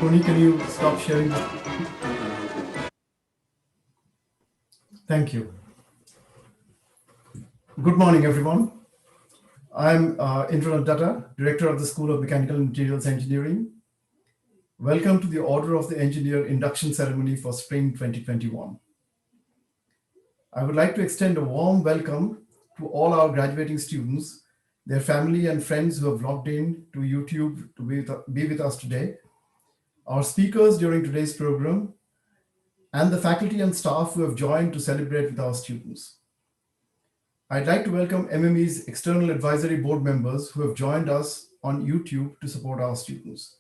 Tony, can you stop sharing this? Thank you. Good morning, everyone. I'm Indranath Datta, Director of the School of Mechanical and Materials Engineering. Welcome to the Order of the Engineer induction ceremony for spring 2021. I would like to extend a warm welcome to all our graduating students, their family and friends who have logged in to YouTube to be with us today, our speakers during today's program, and the faculty and staff who have joined to celebrate with our students. I'd like to welcome MME's External Advisory Board members who have joined us on YouTube to support our students.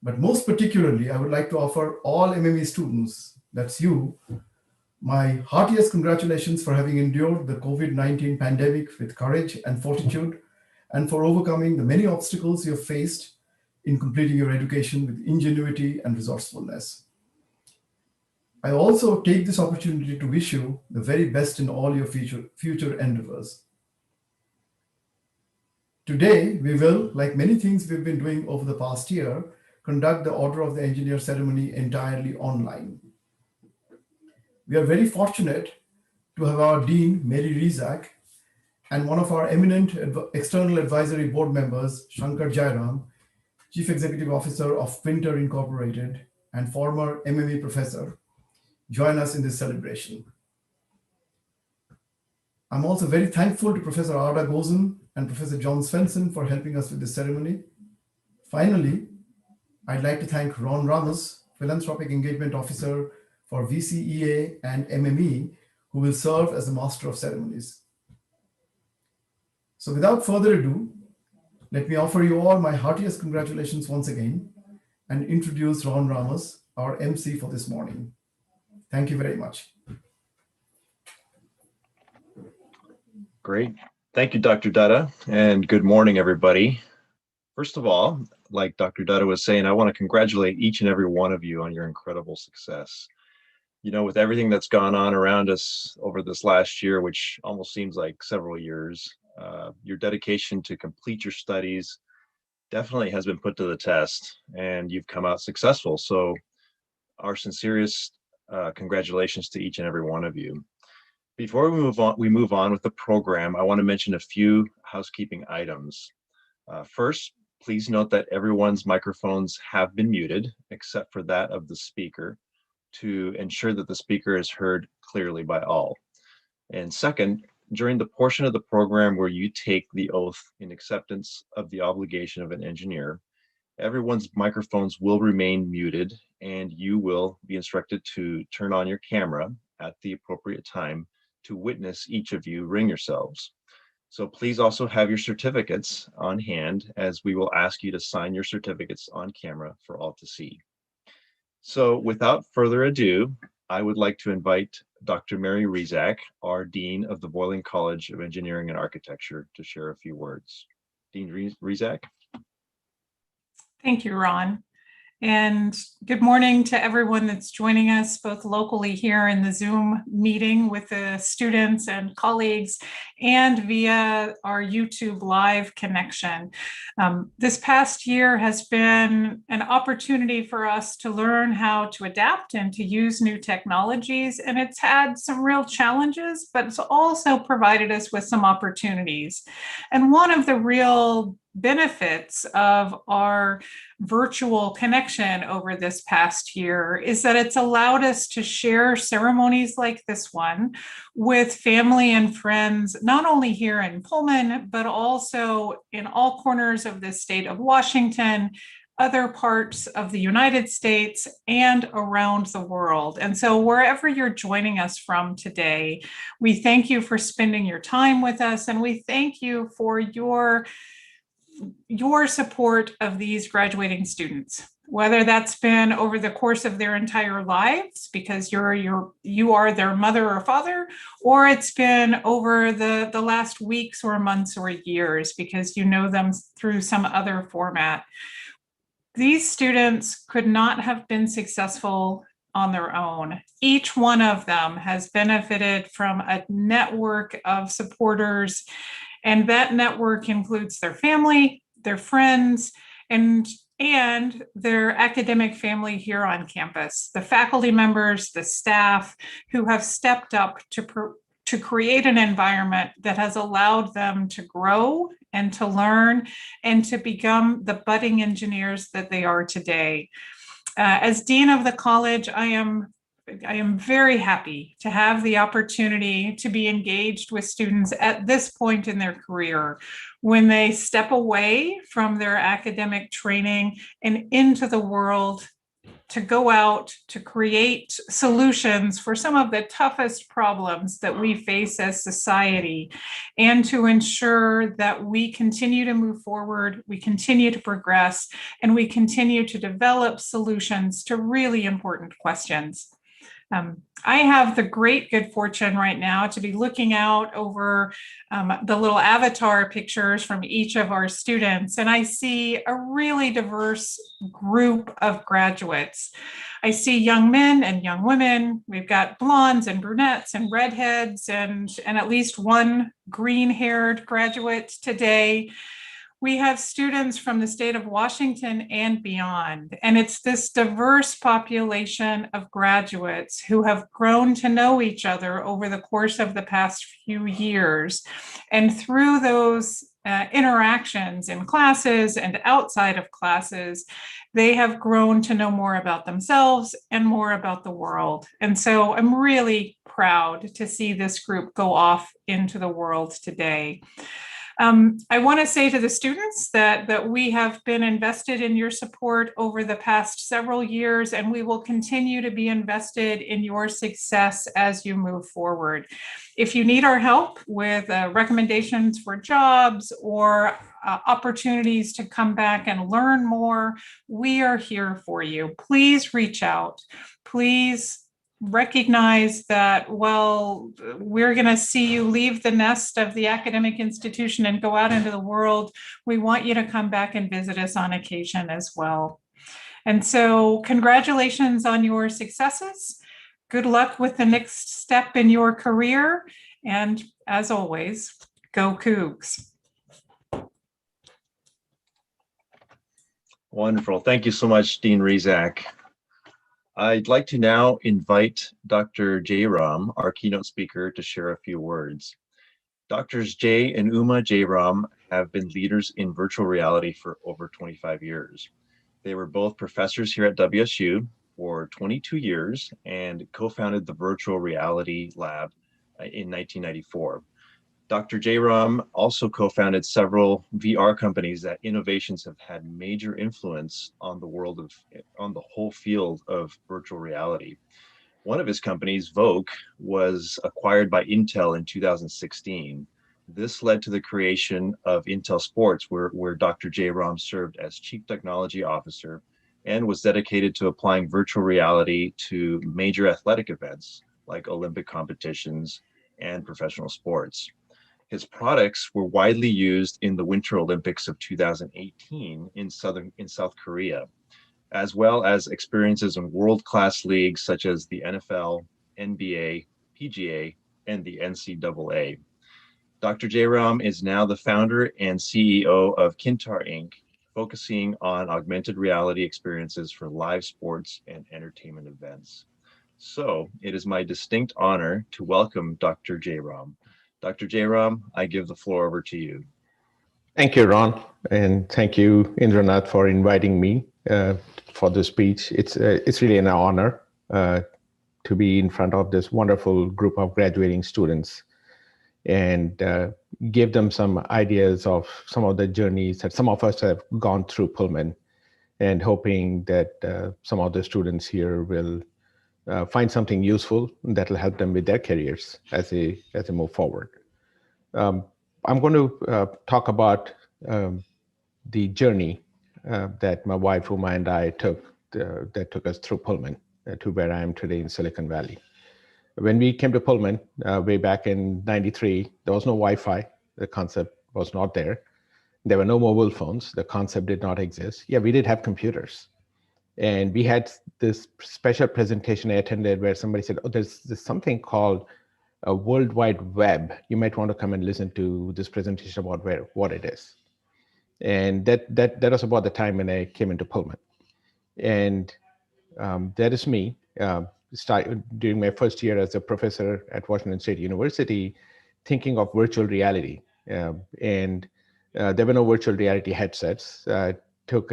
But most particularly, I would like to offer all MME students, that's you, my heartiest congratulations for having endured the COVID-19 pandemic with courage and fortitude, and for overcoming the many obstacles you have faced in completing your education with ingenuity and resourcefulness. I also take this opportunity to wish you the very best in all your future endeavors. Today, we will, like many things we've been doing over the past year, conduct the Order of the Engineer ceremony entirely online. We are very fortunate to have our Dean, Mary Rizak, and one of our eminent External Advisory Board members, Shankar Jairam, Chief Executive Officer of Winter Incorporated and former MME professor, join us in this celebration. I'm also very thankful to Professor Arda Gozen and Professor John Svensson for helping us with this ceremony. Finally, I'd like to thank Ron Ramos, Philanthropic Engagement Officer for VCEA and MME, who will serve as the Master of Ceremonies. So without further ado, let me offer you all my heartiest congratulations once again and introduce Ron Ramos, our MC for this morning. Thank you very much. Great. Thank you, Dr. Datta, and good morning, everybody. First of all, like Dr. Datta was saying, I want to congratulate each and every one of you on your incredible success. You know, with everything that's gone on around us over this last year, which almost seems like several years, your dedication to complete your studies definitely has been put to the test, and you've come out successful. So our sincerest congratulations to each and every one of you. Before we move on with the program, I want to mention a few housekeeping items. First, please note that everyone's microphones have been muted, except for that of the speaker, to ensure that the speaker is heard clearly by all. And second, during the portion of the program where you take the oath in acceptance of the obligation of an engineer, everyone's microphones will remain muted, and you will be instructed to turn on your camera at the appropriate time to witness each of you ring yourselves. So please also have your certificates on hand, as we will ask you to sign your certificates on camera for all to see. So without further ado, I would like to invite Dr. Mary Rizak, our Dean of the Boylan College of Engineering and Architecture, to share a few words. Dean Rizak. Thank you, Ron. And good morning to everyone that's joining us both locally here in the Zoom meeting with the students and colleagues and via our YouTube live connection. This past year has been an opportunity for us to learn how to adapt and to use new technologies, and it's had some real challenges, but it's also provided us with some opportunities. And one of the real benefits of our virtual connection over this past year is that it's allowed us to share ceremonies like this one with family and friends, not only here in Pullman, but also in all corners of the state of Washington, other parts of the United States, and around the world. And so wherever you're joining us from today, we thank you for spending your time with us, and we thank you for your support of these graduating students, whether that's been over the course of their entire lives because you are their mother or father, or it's been over the last weeks or months or years because you know them through some other format. These students could not have been successful on their own. Each one of them has benefited from a network of supporters, and that network includes their family, their friends, and and their academic family here on campus, the faculty members, the staff who have stepped up to create an environment that has allowed them to grow and to learn and to become the budding engineers that they are today. As Dean of the college, I am very happy to have the opportunity to be engaged with students at this point in their career, when they step away from their academic training and into the world to go out to create solutions for some of the toughest problems that we face as society, and to ensure that we continue to move forward, we continue to progress, and we continue to develop solutions to really important questions. I have the great good fortune right now to be looking out over the little avatar pictures from each of our students, and I see a really diverse group of graduates. I see young men and young women. We've got blondes and brunettes and redheads and at least one green-haired graduate today. We have students from the state of Washington and beyond, and it's this diverse population of graduates who have grown to know each other over the course of the past few years. And through those interactions in classes and outside of classes, they have grown to know more about themselves and more about the world. And so I'm really proud to see this group go off into the world today. I want to say to the students that we have been invested in your support over the past several years, and we will continue to be invested in your success as you move forward. If you need our help with recommendations for jobs or opportunities to come back and learn more, we are here for you. Please reach out. Please recognize that, well, we're going to see you leave the nest of the academic institution and go out into the world. We want you to come back and visit us on occasion as well. And so congratulations on your successes. Good luck with the next step in your career. And as always, go Cougs. Wonderful. Thank you so much, Dean Rizak. I'd like to now invite Dr. Jairam, our keynote speaker, to share a few words. Doctors Jay and Uma Jairam have been leaders in virtual reality for over 25 years. They were both professors here at WSU for 22 years and co-founded the Virtual Reality Lab in 1994. Dr. Jairam also co-founded several VR companies that innovations have had major influence on the whole field of virtual reality. One of his companies, Voke, was acquired by Intel in 2016. This led to the creation of Intel Sports, where Dr. Jairam served as Chief Technology Officer and was dedicated to applying virtual reality to major athletic events like Olympic competitions and professional sports. His products were widely used in the Winter Olympics of 2018 in South Korea, as well as experiences in world-class leagues such as the NFL, NBA, PGA, and the NCAA. Dr. Jairam is now the founder and CEO of Kintar Inc., focusing on augmented reality experiences for live sports and entertainment events. So it is my distinct honor to welcome Dr. Jairam. Dr. Jairam, I give the floor over to you. Thank you, Ron, and thank you, Indranath, for inviting me for this speech. It's really an honor to be in front of this wonderful group of graduating students and give them some ideas of some of the journeys that some of us have gone through Pullman, and hoping that some of the students here will find something useful that will help them with their careers as they move forward. I'm going to talk about the journey that my wife Uma and I took that took us through Pullman to where I am today in Silicon Valley. When we came to Pullman way back in '93, there was no Wi-Fi. The concept was not there. There were no mobile phones. The concept did not exist. Yeah, we did have computers. And we had this special presentation I attended where somebody said, oh, there's something called a World Wide Web. You might want to come and listen to this presentation about what it is. And that was about the time when I came into Pullman. And that is me. During my first year as a professor at Washington State University, thinking of virtual reality. And there were no virtual reality headsets. Took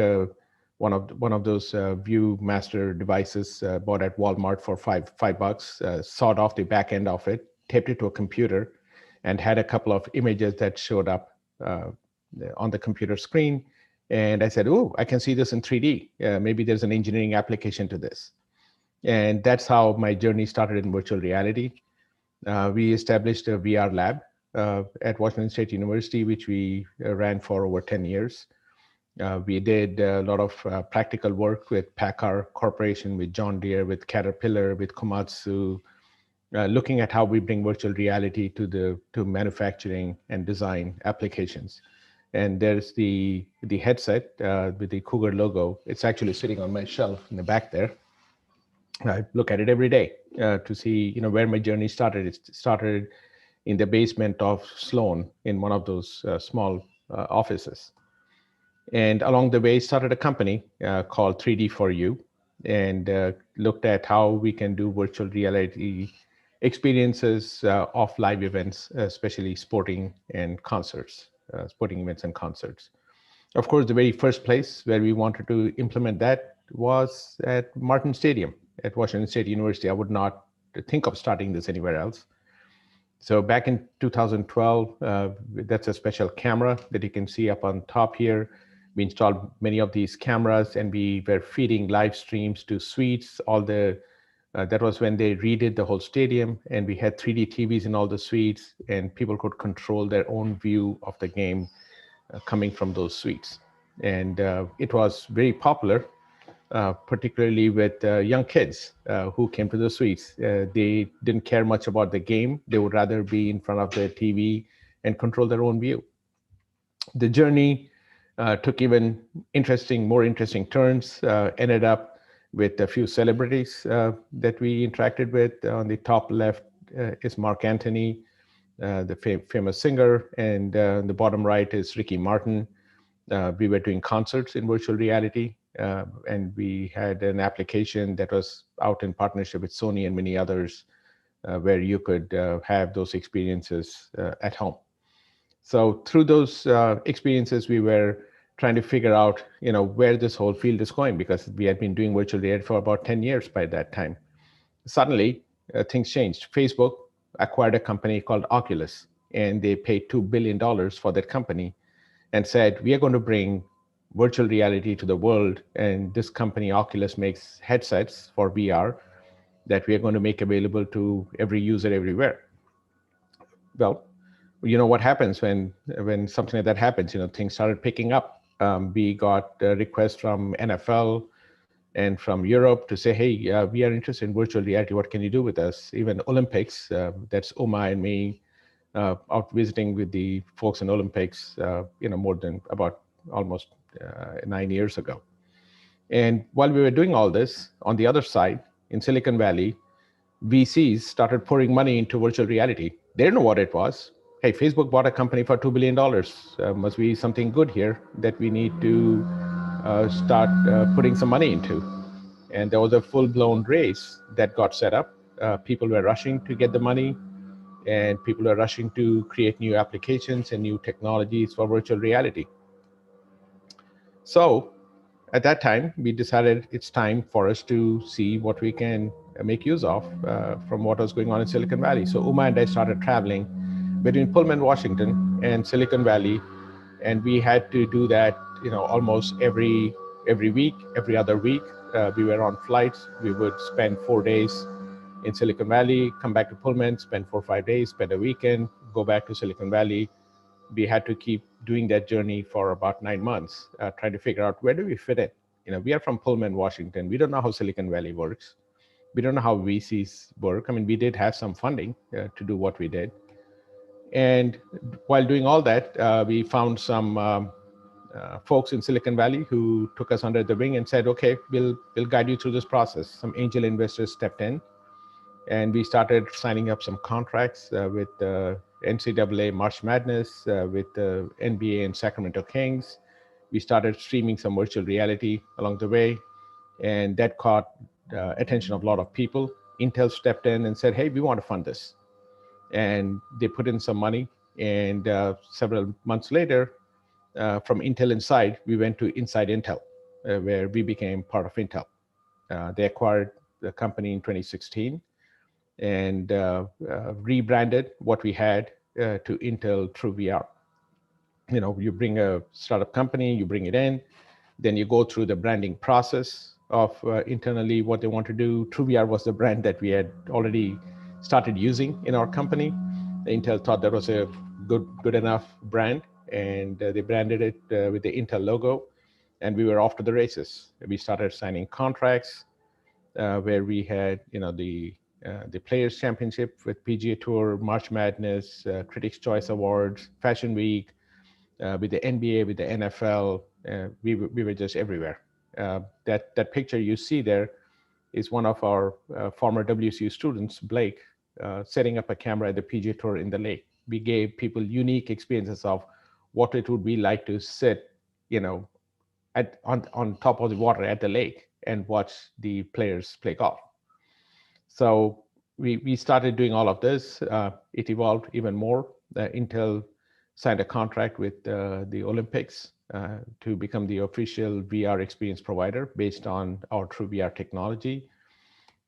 one of those ViewMaster devices bought at Walmart for $5, sawed off the back end of it, taped it to a computer, and had a couple of images that showed up on the computer screen. And I said, oh, I can see this in 3D. Maybe there's an engineering application to this. And that's how my journey started in virtual reality. We established a VR lab at Washington State University, which we ran for over 10 years. We did a lot of practical work with Packard Corporation, with John Deere, with Caterpillar, with Komatsu, looking at how we bring virtual reality to manufacturing and design applications. And there's the headset with the Cougar logo. It's actually sitting on my shelf in the back there. I look at it every day to see, where my journey started. It started in the basement of Sloan in one of those small offices. And along the way, started a company called 3D4U, and looked at how we can do virtual reality experiences of live events, especially sporting and concerts, sporting events and concerts. Of course, the very first place where we wanted to implement that was at Martin Stadium at Washington State University. I would not think of starting this anywhere else. So back in 2012, that's a special camera that you can see up on top here. We installed many of these cameras, and we were feeding live streams to suites. That was when they redid the whole stadium, and we had 3D TVs in all the suites, and people could control their own view of the game coming from those suites. And it was very popular, particularly with young kids who came to the suites. They didn't care much about the game. They would rather be in front of the TV and control their own view. The journey took even more interesting turns, ended up with a few celebrities that we interacted with. On the top left is Mark Anthony, the famous singer, and the bottom right is Ricky Martin. We were doing concerts in virtual reality, and we had an application that was out in partnership with Sony and many others where you could have those experiences at home. So through those experiences, we were trying to figure out, where this whole field is going, because we had been doing virtual reality for about 10 years by that time. Suddenly, things changed. Facebook acquired a company called Oculus, and they paid $2 billion for that company and said, we are going to bring virtual reality to the world. And this company, Oculus, makes headsets for VR that we are going to make available to every user everywhere. Well, what happens when something like that happens? Things started picking up. We got requests from NFL and from Europe to say, hey, we are interested in virtual reality. What can you do with us? Even Olympics, that's Uma and me out visiting with the folks in Olympics, more than about almost 9 years ago. And while we were doing all this, on the other side, in Silicon Valley, VCs started pouring money into virtual reality. They didn't know what it was. Hey, Facebook bought a company for $2 billion. Must be something good here that we need to start putting some money into. And there was a full-blown race that got set up. People were rushing to get the money, and people were rushing to create new applications and new technologies for virtual reality. So at that time, we decided it's time for us to see what we can make use of from what was going on in Silicon Valley. So Uma and I started traveling between Pullman, Washington, and Silicon Valley, and we had to do that, almost every week, every other week. We were on flights. We would spend 4 days in Silicon Valley, come back to Pullman, spend 4 or 5 days, spend a weekend, go back to Silicon Valley. We had to keep doing that journey for about 9 months, trying to figure out where do we fit in. We are from Pullman, Washington. We don't know how Silicon Valley works. We don't know how VCs work. I mean, we did have some funding to do what we did. And while doing all that, we found some folks in Silicon Valley who took us under the wing and said, okay, we'll guide you through this process. Some angel investors stepped in, and we started signing up some contracts with NCAA March Madness, with the NBA and Sacramento Kings, We started streaming some virtual reality along the way, and that caught attention of a lot of people. Intel stepped in and said, hey, we want to fund this. And they put in some money, and several months later, from Intel Inside, we went to Inside Intel, where we became part of Intel. They acquired the company in 2016 and rebranded what we had to Intel True VR. You know, you bring a startup company, you bring it in, then you go through the branding process of internally what they want to do. True VR was the brand that we had already started using in our company. Intel thought that was a good enough brand, and they branded it with the Intel logo, and we were off to the races. We started signing contracts where we had, you know, the Players Championship with PGA Tour, March Madness, Critics' Choice Awards, Fashion Week, with the NBA, with the NFL. We were just everywhere. That picture you see there is one of our former WCU students, Blake, setting up a camera at the PGA Tour in the lake. We gave people unique experiences of what it would be like to sit, you know, on top of the water at the lake and watch the players play golf. So we started doing all of this. It evolved even more. Intel signed a contract with the Olympics to become the official VR experience provider based on our True VR technology.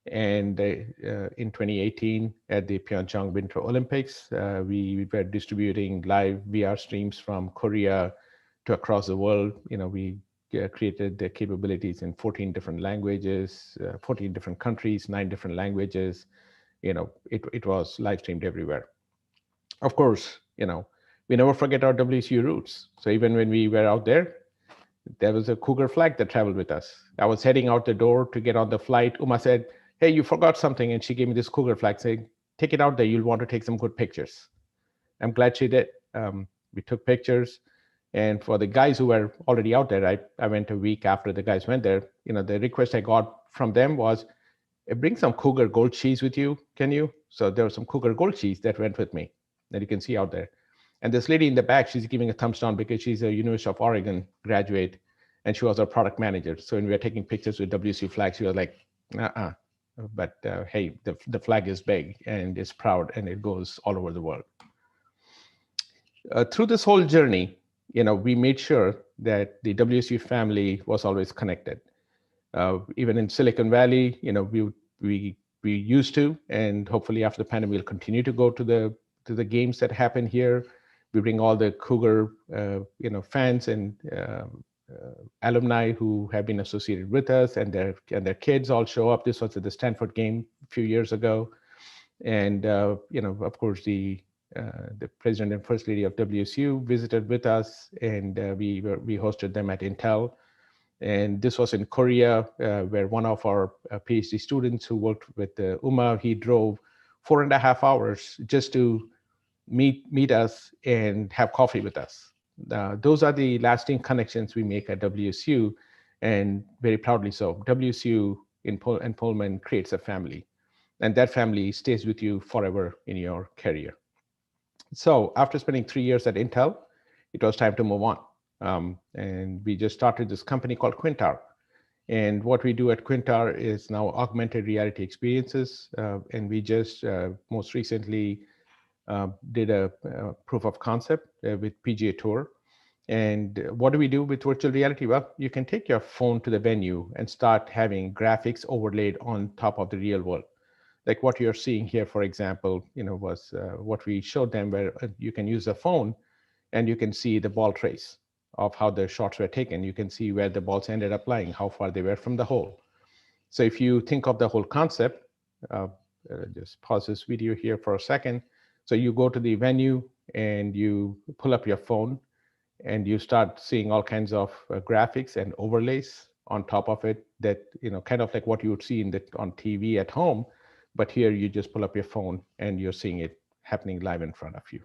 And in 2018, at the Pyeongchang Winter Olympics, we were distributing live VR streams from Korea to across the world. You know, we created the capabilities in 14 different languages, 14 different countries, 9 different languages. You know, it was live streamed everywhere. Of course, you know, we never forget our WCU roots. So even when we were out there was a cougar flag that traveled with us. I was heading out the door to get on the flight. Uma said, hey, you forgot something. And she gave me this cougar flag saying, take it out there. You'll want to take some good pictures. I'm glad she did. We took pictures. And for the guys who were already out there, I went a week after the guys went there. You know, the request I got from them was, hey, bring some cougar gold cheese with you, can you? So there was some cougar gold cheese that went with me that you can see out there. And this lady in the back, she's giving a thumbs down because she's a University of Oregon graduate, and she was our product manager. So when we were taking pictures with WC flags, she was like, but hey, the flag is big and it's proud and it goes all over the world. Through this whole journey, you know, we made sure that the WSU family was always connected. Even in Silicon Valley, you know, we used to, and hopefully after the pandemic, we'll continue to go to the games that happen here. We bring all the Cougar, you know, fans and alumni who have been associated with us, and their kids all show up. This was at the Stanford game a few years ago, and you know, of course, the president and first lady of WSU visited with us, and we hosted them at Intel. And this was in Korea, where one of our PhD students who worked with Uma, he drove 4.5 hours just to meet us and have coffee with us. Those are the lasting connections we make at WSU, and very proudly so. WSU in Pullman creates a family, and that family stays with you forever in your career. So after spending 3 years at Intel, it was time to move on. And we just started this company called Quintar. And what we do at Quintar is now augmented reality experiences. And we just most recently did a proof of concept with PGA Tour. And what do we do with virtual reality? Well, you can take your phone to the venue and start having graphics overlaid on top of the real world. Like what you're seeing here, for example, you know, was what we showed them, where you can use a phone and you can see the ball trace of how the shots were taken. You can see where the balls ended up lying, how far they were from the hole. So if you think of the whole concept, just pause this video here for a second. So you go to the venue and you pull up your phone and you start seeing all kinds of graphics and overlays on top of it that, you know, kind of like what you would see on TV at home. But here you just pull up your phone and you're seeing it happening live in front of you.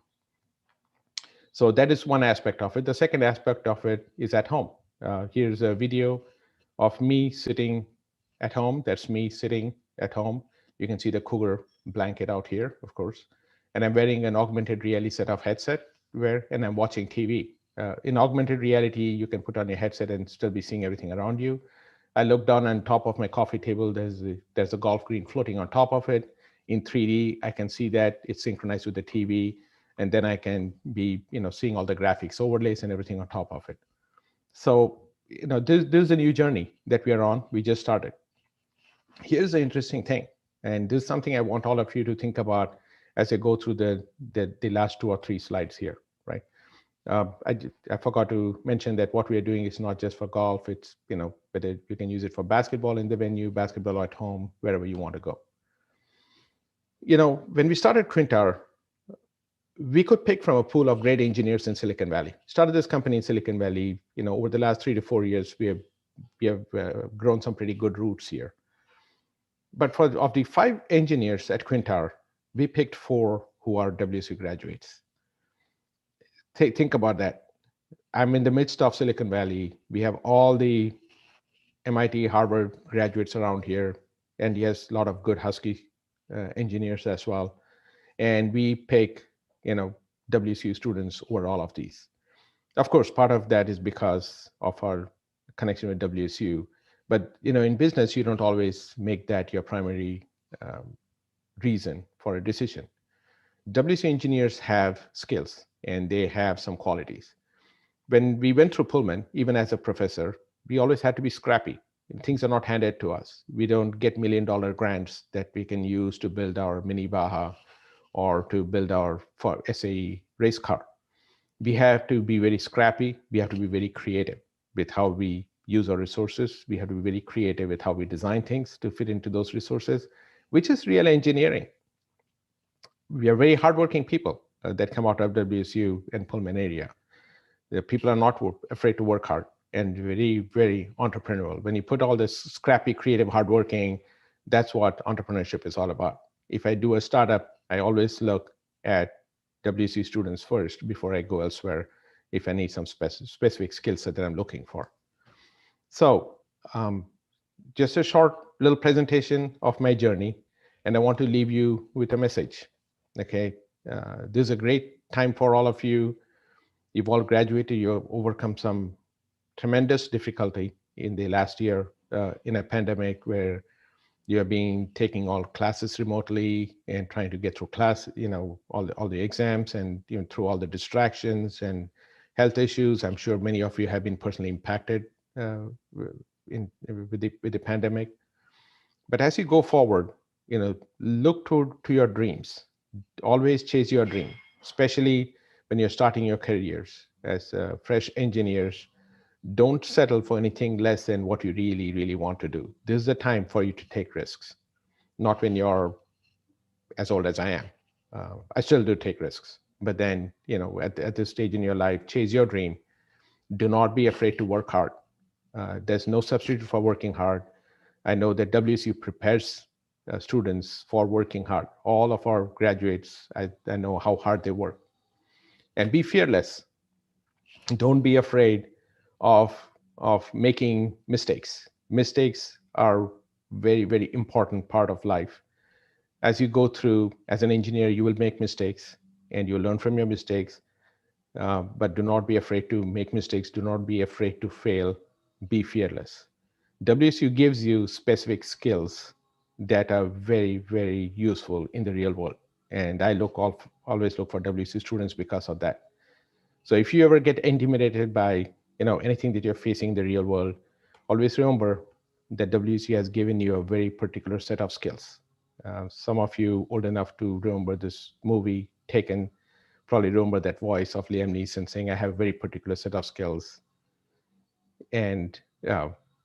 So that is one aspect of it. The second aspect of it is at home. Here's a video of me sitting at home. That's me sitting at home. You can see the Cougar blanket out here, of course. And I'm wearing an augmented reality set of headset and I'm watching TV. In augmented reality, you can put on your headset and still be seeing everything around you. I look down on top of my coffee table, there's a golf green floating on top of it. In 3D, I can see that it's synchronized with the TV, and then I can be, seeing all the graphics overlays and everything on top of it. So, this is a new journey that we are on. We just started. Here's the interesting thing, and this is something I want all of you to think about as I go through the last 2 or 3 slides here, right? I forgot to mention that what we are doing is not just for golf. It's, but you can use it for basketball in the venue, basketball at home, wherever you want to go. When we started Quintar, we could pick from a pool of great engineers in Silicon Valley. Started this company in Silicon Valley. Over the last 3 to 4 years, we have grown some pretty good roots here. But of the 5 engineers at Quintar, we picked 4 who are WSU graduates. Think about that. I'm in the midst of Silicon Valley. We have all the MIT, Harvard graduates around here, and yes, a lot of good Husky engineers as well. And we pick, WSU students over all of these. Of course, part of that is because of our connection with WSU. But in business, you don't always make that your primary reason for a decision. WSU engineers have skills and they have some qualities. When we went through Pullman, even as a professor, we always had to be scrappy. Things are not handed to us. We don't get $1 million grants that we can use to build our mini Baja or to build our SAE race car. We have to be very scrappy. We have to be very creative with how we use our resources. We have to be very creative with how we design things to fit into those resources, which is real engineering. We are very hardworking people that come out of WSU and Pullman area. The people are not afraid to work hard and very, very entrepreneurial. When you put all this scrappy, creative, hardworking, that's what entrepreneurship is all about. If I do a startup, I always look at WSU students first before I go elsewhere if I need some specific skill set that I'm looking for. So just a short little presentation of my journey, and I want to leave you with a message. Okay, this is a great time for all of you. You've all graduated, you've overcome some tremendous difficulty in the last year in a pandemic where you have been taking all classes remotely and trying to get through class, all the exams and even through all the distractions and health issues. I'm sure many of you have been personally impacted with the pandemic. But as you go forward, look to your dreams. Always chase your dream, especially when you're starting your careers as fresh engineers. Don't settle for anything less than what you really, really want to do. This is the time for you to take risks, not when you're as old as I am. I still do take risks, but then, at this stage in your life, chase your dream. Do not be afraid to work hard. There's no substitute for working hard. I know that WSU prepares students for working hard. All of our graduates, I know how hard they work. And be fearless. Don't be afraid of making mistakes. Mistakes are very, very important part of life. As you go through, as an engineer, you will make mistakes and you'll learn from your mistakes. But do not be afraid to make mistakes. Do not be afraid to fail. Be fearless. WSU gives you specific skills that are very, very useful in the real world. And I always look for WSU students because of that. So if you ever get intimidated by anything that you're facing in the real world, always remember that WSU has given you a very particular set of skills. Some of you old enough to remember this movie Taken probably remember that voice of Liam Neeson saying, I have a very particular set of skills. And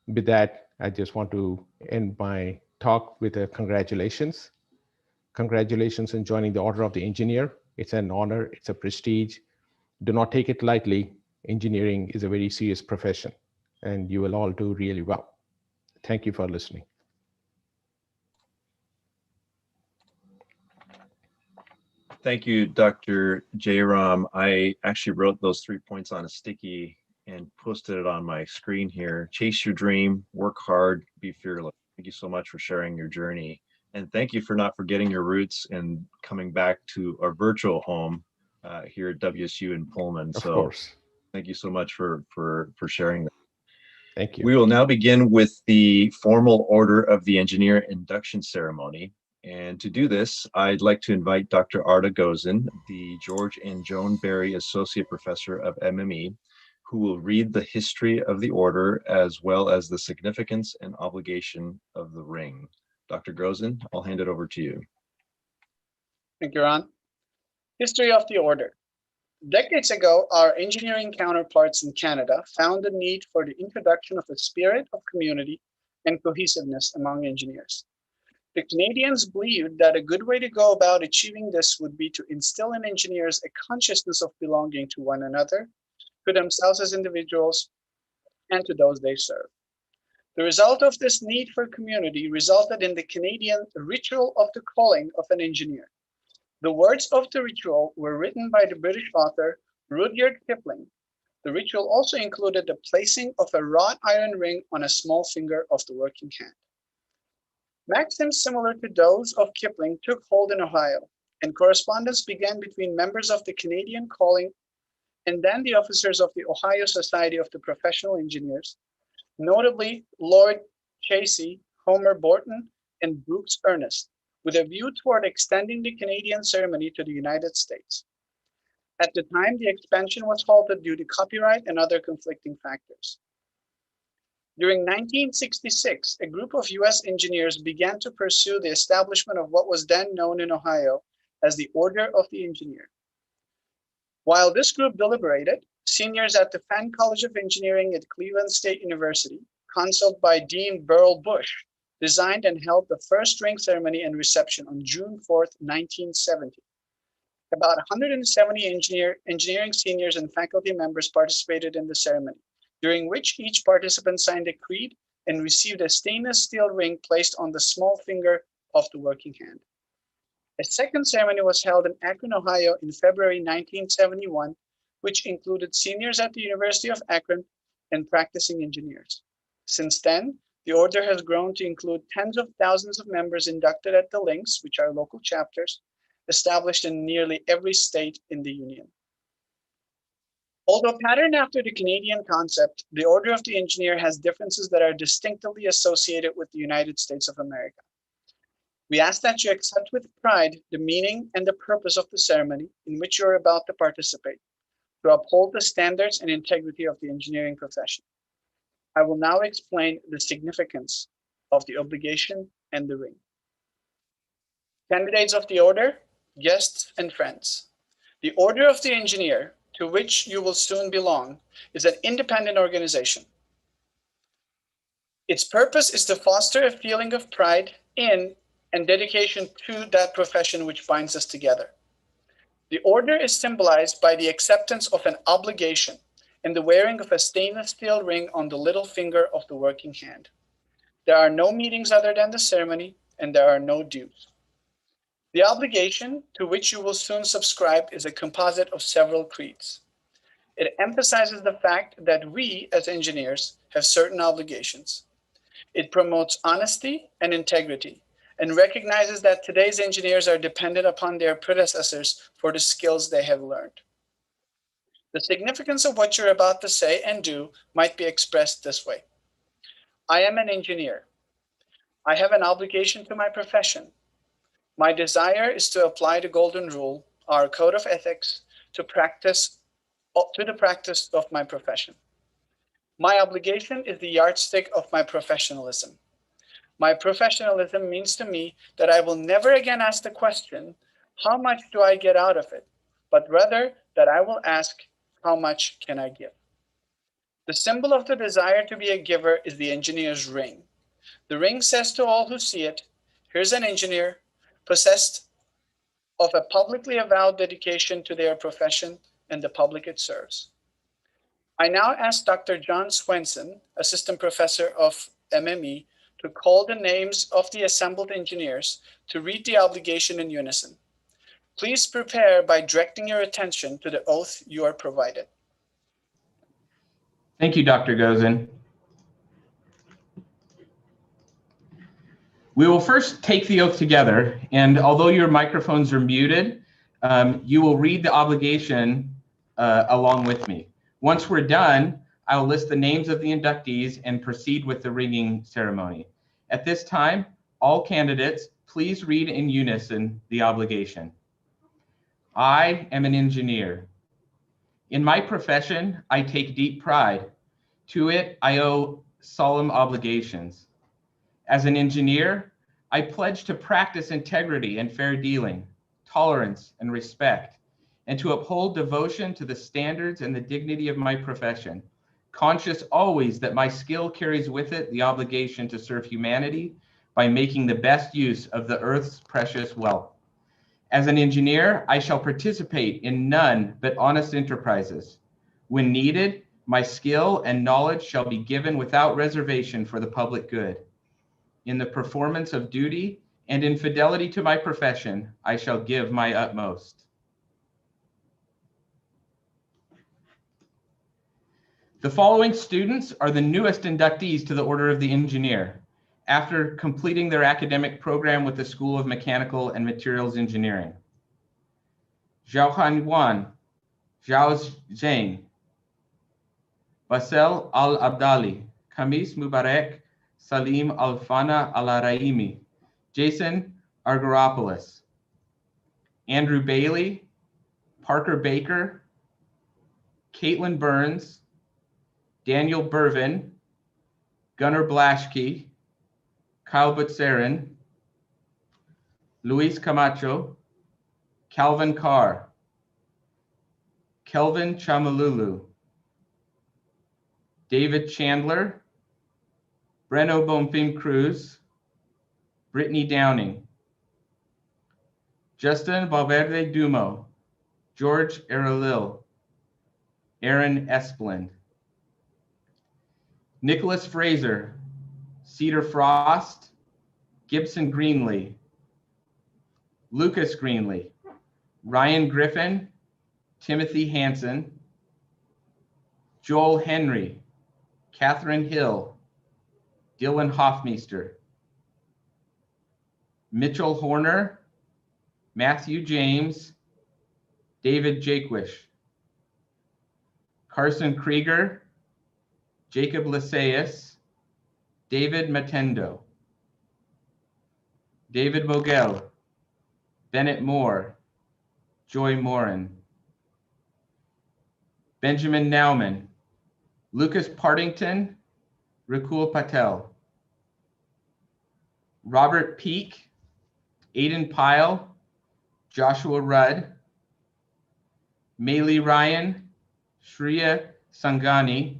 with that, I just want to end my talk with a congratulations. Congratulations on joining the Order of the Engineer. It's an honor, it's a prestige. Do not take it lightly. Engineering is a very serious profession, and you will all do really well. Thank you for listening. Thank you, Dr. Jairam. I actually wrote those 3 points on a sticky and posted it on my screen here. Chase your dream, work hard, be fearless. Thank you so much for sharing your journey. And thank you for not forgetting your roots and coming back to our virtual home here at WSU in Pullman. Of course. Thank you so much for sharing that. Thank you. We will now begin with the formal order of the engineer induction ceremony. And to do this, I'd like to invite Dr. Arda Gozin, the George and Joan Berry Associate Professor of MME, who will read the history of the order as well as the significance and obligation of the ring. Dr. Gozin, I'll hand it over to you. Thank you, Ron. History of the order. Decades ago, our engineering counterparts in Canada found the need for the introduction of a spirit of community and cohesiveness among engineers. The Canadians believed that a good way to go about achieving this would be to instill in engineers a consciousness of belonging to one another, to themselves as individuals, and to those they serve. The result of this need for community resulted in the Canadian ritual of the calling of an engineer. The words of the ritual were written by the British author Rudyard Kipling. The ritual also included the placing of a wrought iron ring on a small finger of the working hand. Maxims similar to those of Kipling took hold in Ohio, and correspondence began between members of the Canadian calling and then the officers of the Ohio Society of the Professional Engineers, notably Lord Chasey, Homer Borton, and Brooks Ernest, with a view toward extending the Canadian ceremony to the United States. At the time, the expansion was halted due to copyright and other conflicting factors. During 1966, a group of US engineers began to pursue the establishment of what was then known in Ohio as the Order of the Engineer. While this group deliberated, seniors at the Fenn College of Engineering at Cleveland State University, consulted by Dean Burrell Bush, designed and held the first ring ceremony and reception on June 4th, 1970. About 170 engineering seniors and faculty members participated in the ceremony, during which each participant signed a creed and received a stainless steel ring placed on the small finger of the working hand. A second ceremony was held in Akron, Ohio in February 1971, which included seniors at the University of Akron and practicing engineers. Since then, the order has grown to include tens of thousands of members inducted at the links, which are local chapters, established in nearly every state in the Union. Although patterned after the Canadian concept, the Order of the Engineer has differences that are distinctively associated with the United States of America. We ask that you accept with pride the meaning and the purpose of the ceremony in which you are about to participate, to uphold the standards and integrity of the engineering profession. I will now explain the significance of the obligation and the ring. Candidates of the order, guests, and friends. The Order of the Engineer, to which you will soon belong, is an independent organization. Its purpose is to foster a feeling of pride in and dedication to that profession which binds us together. The order is symbolized by the acceptance of an obligation and the wearing of a stainless steel ring on the little finger of the working hand. There are no meetings other than the ceremony, and there are no dues. The obligation, to which you will soon subscribe, is a composite of several creeds. It emphasizes the fact that we, as engineers, have certain obligations. It promotes honesty and integrity, and recognizes that today's engineers are dependent upon their predecessors for the skills they have learned. The significance of what you're about to say and do might be expressed this way. I am an engineer. I have an obligation to my profession. My desire is to apply the Golden Rule, our code of ethics, to the practice of my profession. My obligation is the yardstick of my professionalism. My professionalism means to me that I will never again ask the question, how much do I get out of it? But rather that I will ask, how much can I give? The symbol of the desire to be a giver is the engineer's ring. The ring says to all who see it, here's an engineer possessed of a publicly avowed dedication to their profession and the public it serves. I now ask Dr. John Swenson, Assistant Professor of MME, to call the names of the assembled engineers to read the obligation in unison. Please prepare by directing your attention to the oath you are provided. Thank you, Dr. Gozin. We will first take the oath together, and although your microphones are muted, you will read the obligation along with me. Once we're done, I'll list the names of the inductees and proceed with the ringing ceremony. At this time, all candidates, please read in unison the obligation. I am an engineer. In my profession, I take deep pride. To it, I owe solemn obligations. As an engineer, I pledge to practice integrity and fair dealing, tolerance and respect, and to uphold devotion to the standards and the dignity of my profession, conscious always that my skill carries with it the obligation to serve humanity by making the best use of the earth's precious wealth. As an engineer, I shall participate in none but honest enterprises. When needed, my skill and knowledge shall be given without reservation for the public good. In the performance of duty and in fidelity to my profession, I shall give my utmost. The following students are the newest inductees to the Order of the Engineer after completing their academic program with the School of Mechanical and Materials Engineering. Zhaohan Yuan, Zhao Zheng, Basel Al-Abdali, Kamis Mubarak, Salim Al-Fana Al-Araimi, Jason Argyropoulos, Andrew Bailey, Parker Baker, Caitlin Burns, Daniel Bervin, Gunnar Blaschke, Kyle Butzerin, Luis Camacho, Calvin Carr, Kelvin Chamalulu, David Chandler, Breno Bonfim Cruz, Brittany Downing, Justin Valverde Dumo, George Erelil, Aaron Esplin, Nicholas Fraser, Cedar Frost, Gibson Greenlee, Lucas Greenlee, Ryan Griffin, Timothy Hansen, Joel Henry, Catherine Hill, Dylan Hoffmeister, Mitchell Horner, Matthew James, David Jaquish, Carson Krieger, Jacob Lysaeus, David Matendo, David Vogel, Bennett Moore, Joy Morin, Benjamin Nauman, Lucas Partington, Rakul Patel, Robert Peake, Aidan Pyle, Joshua Rudd, Maylee Ryan, Shreya Sangani,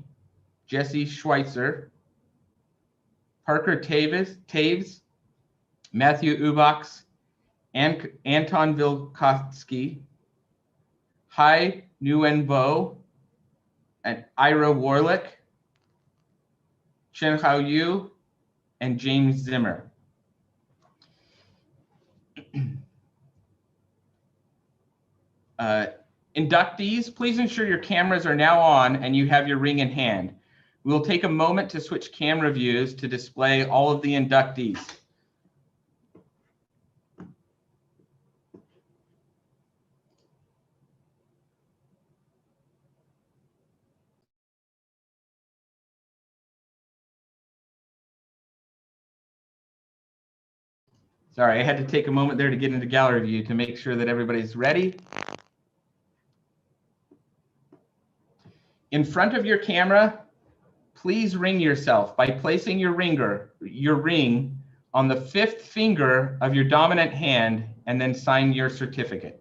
Jesse Schweitzer, Parker Taves, Matthew Ubox, Anton Vilkotsky, Hai Nguyen Vo, and Ira Warlick, Chen Hao Yu, and James Zimmer. Inductees, please ensure your cameras are now on and you have your ring in hand. We will take a moment to switch camera views to display all of the inductees. Sorry, I had to take a moment there to get into gallery view to make sure that everybody's ready. In front of your camera, please ring yourself by placing your ring on the 5th finger of your dominant hand and then sign your certificate.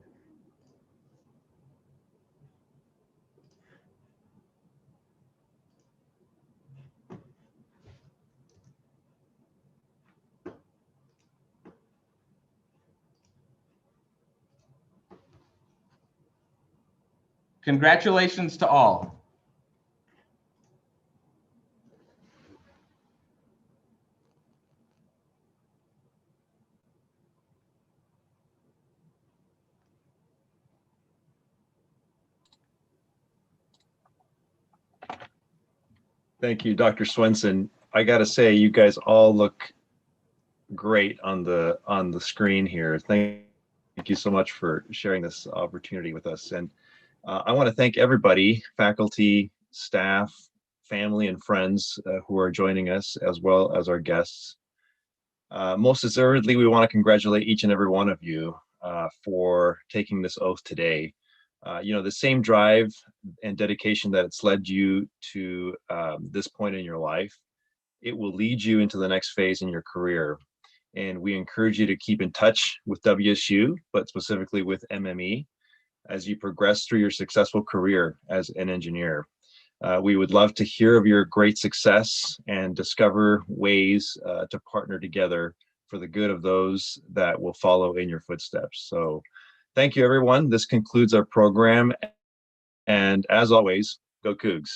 Congratulations to all. Thank you, Dr. Swenson. I got to say, you guys all look great on the screen here. Thank you so much for sharing this opportunity with us. And I want to thank everybody, faculty, staff, family, and friends who are joining us, as well as our guests. Most deservedly, we want to congratulate each and every one of you for taking this oath today. You know, the same drive and dedication that it's led you to this point in your life, it will lead you into the next phase in your career. And we encourage you to keep in touch with WSU, but specifically with MME, as you progress through your successful career as an engineer. We would love to hear of your great success and discover ways to partner together for the good of those that will follow in your footsteps. So thank you, everyone. This concludes our program. And as always, go Cougs.